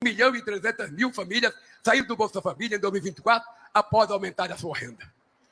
1.300.000 famílias saíram do Bolsa Família em 2024 após aumentar a sua renda.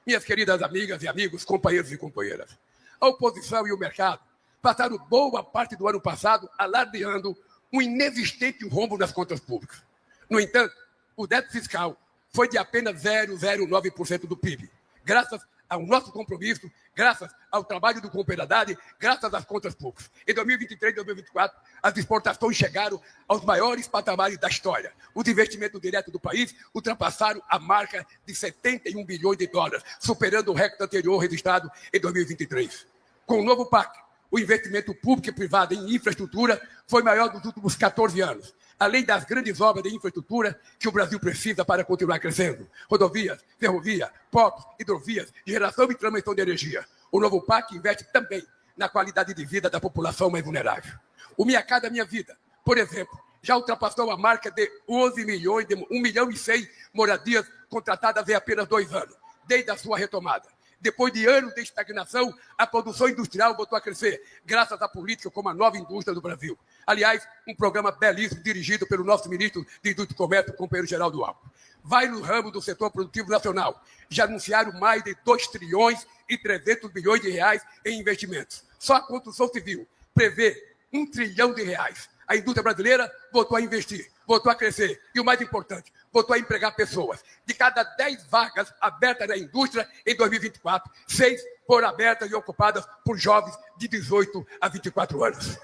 Minhas queridas amigas e amigos, companheiros e companheiras, a oposição e o mercado passaram boa parte do ano passado alardeando um inexistente rombo nas contas públicas. No entanto, o déficit fiscal foi de apenas 0,09% do PIB, graças ao nosso compromisso, graças ao trabalho do Comperadade, graças às contas públicas. Em 2023 e 2024, as exportações chegaram aos maiores patamares da história. Os investimentos diretos do país ultrapassaram a marca de 71 bilhões de dólares, superando o recorde anterior registrado em 2023. Com o novo PAC, o investimento público e privado em infraestrutura foi maior dos últimos 14 anos, além das grandes obras de infraestrutura que o Brasil precisa para continuar crescendo. Rodovias, ferrovia, portos, hidrovias, geração e transmissão de energia. O novo PAC investe também na qualidade de vida da população mais vulnerável. O Minha Casa Minha Vida, por exemplo, já ultrapassou a marca de 11 milhões, de 1 milhão e 100 moradias contratadas em apenas 2 anos, desde a sua retomada. Depois de anos de estagnação, a produção industrial voltou a crescer, graças à política como a nova indústria do Brasil. Aliás, um programa belíssimo dirigido pelo nosso ministro de Indústria e Comércio, o companheiro Geraldo Alckmin. Vai no ramo do setor produtivo nacional. Já anunciaram mais de 2 trilhões e 300 bilhões de reais em investimentos. Só a construção civil prevê 1 trilhão de reais. A indústria brasileira voltou a investir, voltou a crescer e, o mais importante, voltou a empregar pessoas. De cada 10 vagas abertas na indústria em 2024, 6 foram abertas e ocupadas por jovens de 18 a 24 anos.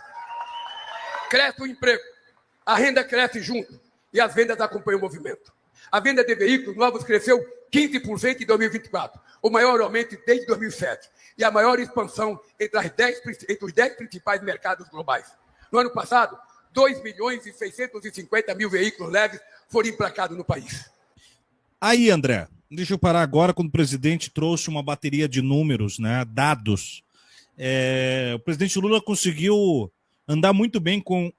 Cresce o emprego, a renda cresce junto e as vendas acompanham o movimento. A venda de veículos novos cresceu 15% em 2024, o maior aumento desde 2007 e a maior expansão entre os 10 principais mercados globais. No ano passado, 2 milhões e 650 mil veículos leves foram emplacados no país. Aí, André, deixa eu parar agora quando o presidente trouxe uma bateria de números, né, dados. O presidente Lula conseguiu andar muito bem com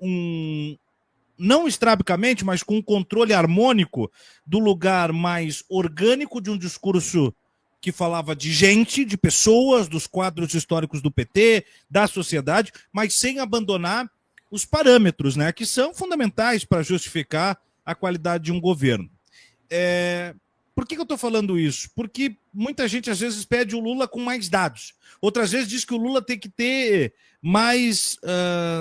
não estrabicamente, mas com um controle harmônico do lugar mais orgânico de um discurso que falava de gente, de pessoas, dos quadros históricos do PT, da sociedade, mas sem abandonar os parâmetros, né, que são fundamentais para justificar a qualidade de um governo. Por que eu estou falando isso? Porque muita gente às vezes pede o Lula com mais dados. Outras vezes diz que o Lula tem que ter mais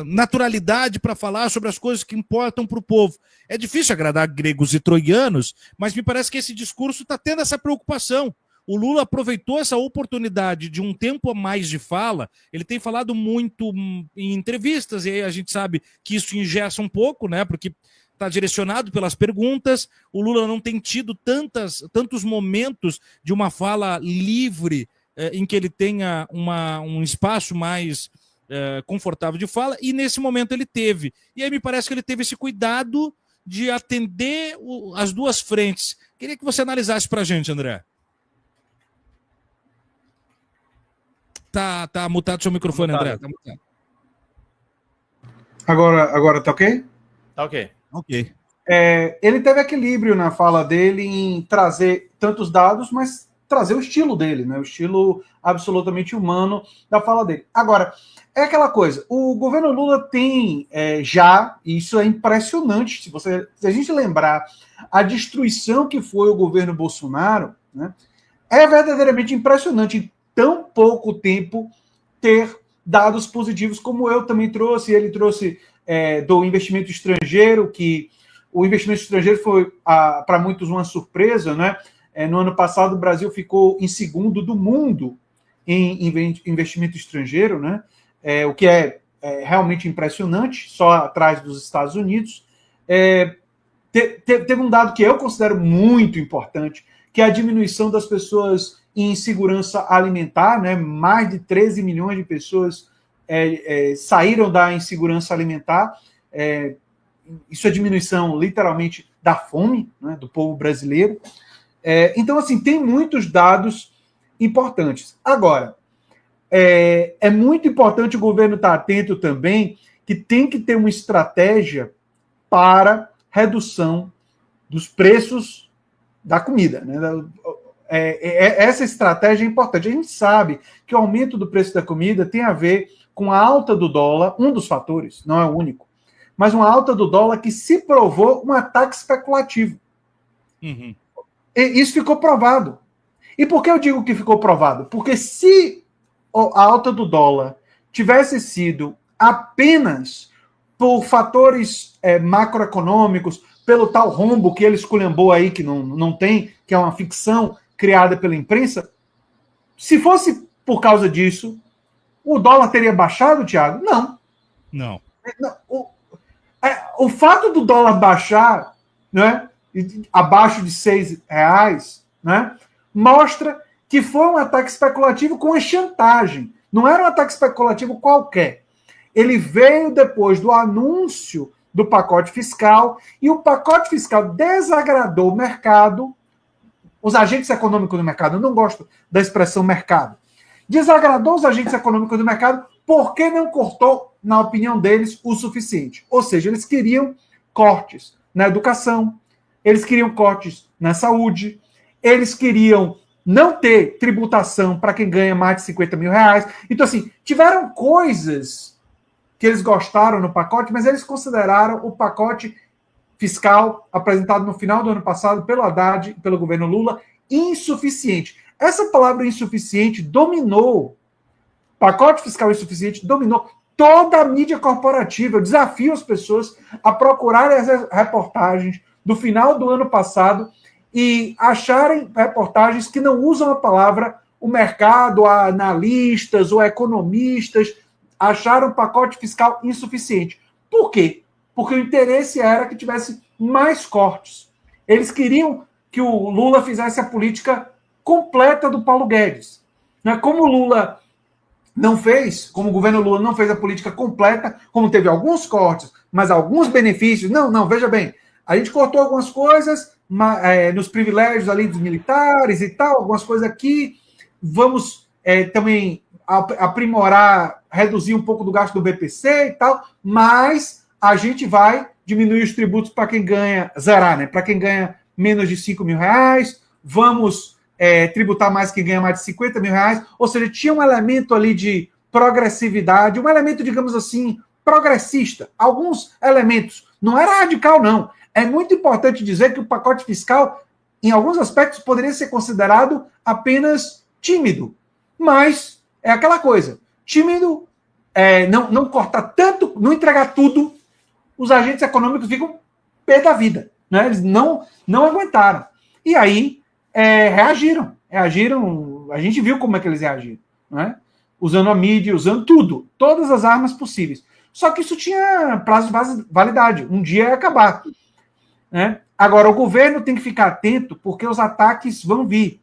naturalidade para falar sobre as coisas que importam para o povo. É difícil agradar gregos e troianos, mas me parece que esse discurso está tendo essa preocupação. O Lula aproveitou essa oportunidade de um tempo a mais de fala. Ele tem falado muito em entrevistas, e aí a gente sabe que isso engessa um pouco, né? Porque está direcionado pelas perguntas. O Lula não tem tido tantos momentos de uma fala livre, em que ele tenha um espaço mais confortável de fala, e nesse momento ele teve. E aí me parece que ele teve esse cuidado de atender as duas frentes. Queria que você analisasse para a gente, André. Tá mutado seu microfone, André. Tá mutado. Agora tá ok? Tá ok. Ok. Ele teve equilíbrio na fala dele em trazer tantos dados, mas trazer o estilo dele, né? O estilo absolutamente humano da fala dele. Agora, é aquela coisa, o governo Lula tem já, e isso é impressionante, se a gente lembrar a destruição que foi o governo Bolsonaro, né? É verdadeiramente impressionante em tão pouco tempo ter dados positivos, como eu também trouxe. Ele trouxe do investimento estrangeiro, que o investimento estrangeiro foi, para muitos, uma surpresa, né? No ano passado, o Brasil ficou em segundo do mundo em investimento estrangeiro, né? O que é realmente impressionante, só atrás dos Estados Unidos. Teve um dado que eu considero muito importante, que é a diminuição das pessoas em insegurança alimentar, né? Mais de 13 milhões de pessoas saíram da insegurança alimentar. Isso é diminuição, literalmente, da fome, né, do povo brasileiro. Então, assim, tem muitos dados importantes. Agora, é muito importante o governo estar atento também que tem que ter uma estratégia para redução dos preços da comida, né? Essa estratégia é importante. A gente sabe que o aumento do preço da comida tem a ver com a alta do dólar, um dos fatores, não é o único, mas uma alta do dólar que se provou um ataque especulativo. Uhum. E isso ficou provado. E por que eu digo que ficou provado? Porque se a alta do dólar tivesse sido apenas por fatores macroeconômicos, pelo tal rombo que ele esculhambou aí, que não tem, que é uma ficção criada pela imprensa, se fosse por causa disso, o dólar teria baixado, Thiago? Não. Não. O fato do dólar baixar, né, abaixo de R$6, né, mostra que foi um ataque especulativo com uma chantagem. Não era um ataque especulativo qualquer. Ele veio depois do anúncio do pacote fiscal, e o pacote fiscal desagradou o mercado. Os agentes econômicos do mercado, eu não gosto da expressão mercado. Desagradou os agentes econômicos do mercado porque não cortou, na opinião deles, o suficiente. Ou seja, eles queriam cortes na educação, eles queriam cortes na saúde, eles queriam não ter tributação para quem ganha mais de R$50 mil. Então, assim, tiveram coisas que eles gostaram no pacote, mas eles consideraram o pacote fiscal apresentado no final do ano passado pelo Haddad e pelo governo Lula insuficiente. Essa palavra insuficiente dominou, pacote fiscal insuficiente dominou toda a mídia corporativa. Eu desafio as pessoas a procurarem as reportagens do final do ano passado e acharem reportagens que não usam a palavra o mercado, analistas ou economistas acharam o pacote fiscal insuficiente. Por quê? Porque o interesse era que tivesse mais cortes. Eles queriam que o Lula fizesse a política completa do Paulo Guedes. Como o Lula não fez, como o governo Lula não fez a política completa, como teve alguns cortes, mas alguns benefícios. Não, veja bem, a gente cortou algumas coisas nos privilégios ali dos militares e tal, algumas coisas aqui. Vamos também aprimorar, reduzir um pouco do gasto do BPC e tal, mas a gente vai diminuir os tributos para quem ganha, zerar, né? Para quem ganha menos de R$5 mil, vamos tributar mais quem ganha mais de R$50 mil, ou seja, tinha um elemento ali de progressividade, um elemento, digamos assim, progressista, alguns elementos, não era radical, não. É muito importante dizer que o pacote fiscal, em alguns aspectos, poderia ser considerado apenas tímido, mas é aquela coisa, tímido, não cortar tanto, não entregar tudo, os agentes econômicos ficam pé da vida, né? Eles não aguentaram. E aí reagiram, a gente viu como é que eles reagiram, né? Usando a mídia, usando tudo, todas as armas possíveis. Só que isso tinha prazo de validade, um dia ia acabar, né? Agora, o governo tem que ficar atento, porque os ataques vão vir.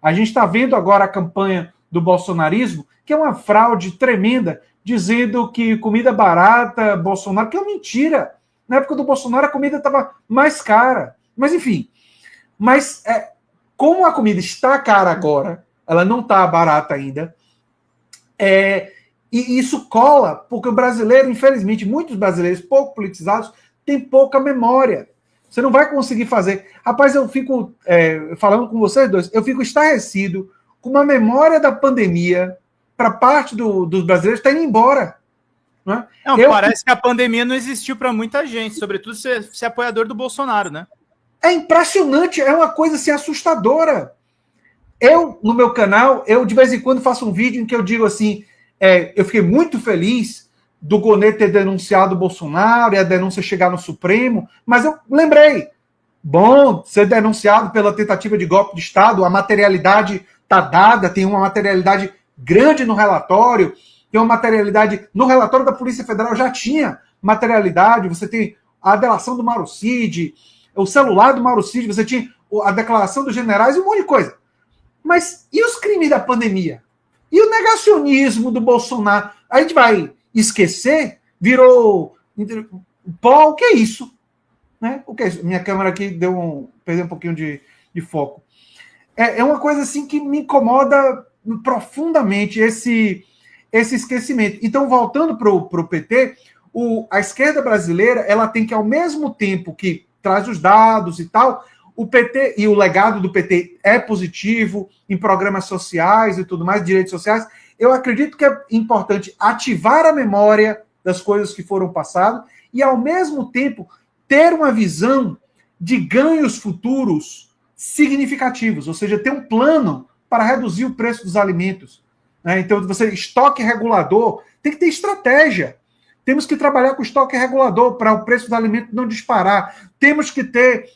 A gente está vendo agora a campanha do bolsonarismo, que é uma fraude tremenda, dizendo que comida barata, Bolsonaro, que é uma mentira. Na época do Bolsonaro, a comida estava mais cara. Mas, enfim. Mas, como a comida está cara agora, ela não está barata ainda, e isso cola, porque o brasileiro, infelizmente, muitos brasileiros pouco politizados, têm pouca memória. Você não vai conseguir fazer. Rapaz, eu fico falando com vocês dois, eu fico estarrecido com uma memória da pandemia para parte dos brasileiros está indo embora. Né? Parece que a pandemia não existiu para muita gente, sobretudo ser apoiador do Bolsonaro, né? É impressionante, é uma coisa assim, assustadora. Eu, no meu canal, eu de vez em quando faço um vídeo em que eu digo assim, eu fiquei muito feliz do Gonê ter denunciado o Bolsonaro e a denúncia chegar no Supremo, mas eu lembrei, bom, ser denunciado pela tentativa de golpe de Estado, a materialidade está dada, tem uma materialidade grande no relatório, tem uma materialidade, no relatório da Polícia Federal já tinha materialidade, você tem a delação do Mauro Cid, o celular do Mauro Cid, você tinha a declaração dos generais e um monte de coisa. Mas e os crimes da pandemia? E o negacionismo do Bolsonaro? A gente vai esquecer? Virou pó, o que é isso? Né? O que é isso? Minha câmera aqui perdeu um pouquinho de foco. É uma coisa assim que me incomoda profundamente esse esquecimento. Então, voltando para o PT, a esquerda brasileira ela tem que, ao mesmo tempo que traz os dados e tal, o PT e o legado do PT é positivo em programas sociais e tudo mais, direitos sociais. Eu acredito que é importante ativar a memória das coisas que foram passadas e, ao mesmo tempo, ter uma visão de ganhos futuros significativos, ou seja, ter um plano para reduzir o preço dos alimentos. Né? Então, você estoque regulador, tem que ter estratégia. Temos que trabalhar com estoque regulador para o preço do alimento não disparar. Temos que ter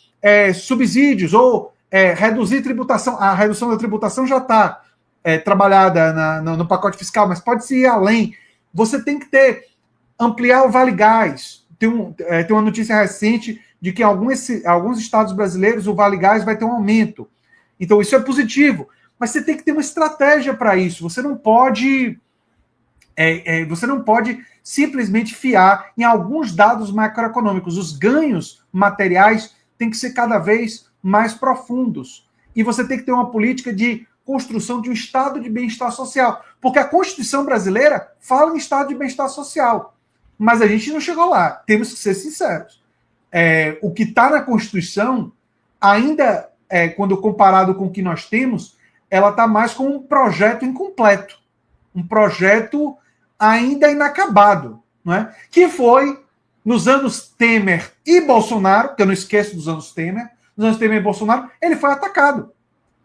subsídios ou reduzir tributação. A redução da tributação já está trabalhada no pacote fiscal, mas pode-se ir além. Você tem que ampliar o Vale Gás. Tem uma notícia recente de que em alguns estados brasileiros o Vale Gás vai ter um aumento. Então, isso é positivo. Mas você tem que ter uma estratégia para isso. Você não pode simplesmente fiar em alguns dados macroeconômicos. Os ganhos materiais têm que ser cada vez mais profundos. E você tem que ter uma política de construção de um estado de bem-estar social. Porque a Constituição brasileira fala em estado de bem-estar social. Mas a gente não chegou lá. Temos que ser sinceros. O que está na Constituição, ainda, quando comparado com o que nós temos, ela está mais com um projeto incompleto. Um projeto ainda inacabado. Não é? Que foi, nos anos Temer e Bolsonaro, que eu não esqueço dos anos Temer, nos anos Temer e Bolsonaro, ele foi atacado.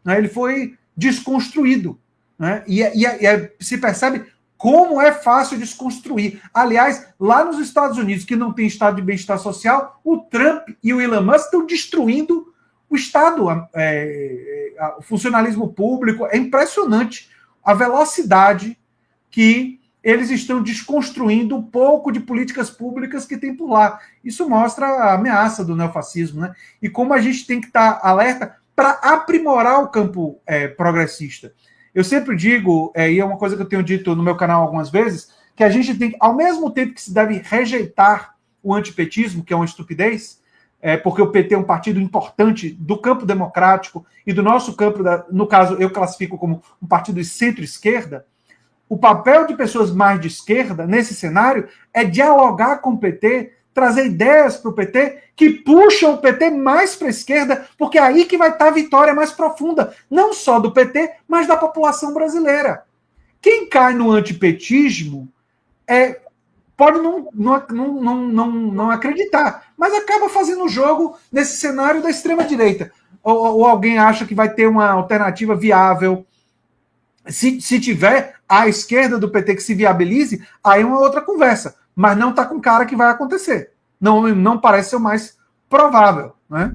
Né? Ele foi desconstruído. Né? E se percebe como é fácil desconstruir. Aliás, lá nos Estados Unidos, que não tem estado de bem-estar social, o Trump e o Elon Musk estão destruindo o Estado, o funcionalismo público. É impressionante a velocidade que eles estão desconstruindo um pouco de políticas públicas que tem por lá. Isso mostra a ameaça do neofascismo, né? E como a gente tem que estar alerta para aprimorar o campo progressista. Eu sempre digo, e é uma coisa que eu tenho dito no meu canal algumas vezes, que a gente tem, ao mesmo tempo que se deve rejeitar o antipetismo, que é uma estupidez, porque o PT é um partido importante do campo democrático e do nosso campo, no caso, eu classifico como um partido de centro-esquerda, o papel de pessoas mais de esquerda, nesse cenário, é dialogar com o PT, trazer ideias para o PT que puxam o PT mais para a esquerda, porque é aí que vai estar a vitória mais profunda, não só do PT, mas da população brasileira. Quem cai no antipetismo pode não acreditar, mas acaba fazendo o jogo nesse cenário da extrema-direita. Ou alguém acha que vai ter uma alternativa viável. Se tiver a esquerda do PT que se viabilize, aí é uma outra conversa. Mas não está com cara que vai acontecer. Não parece ser o mais provável, né?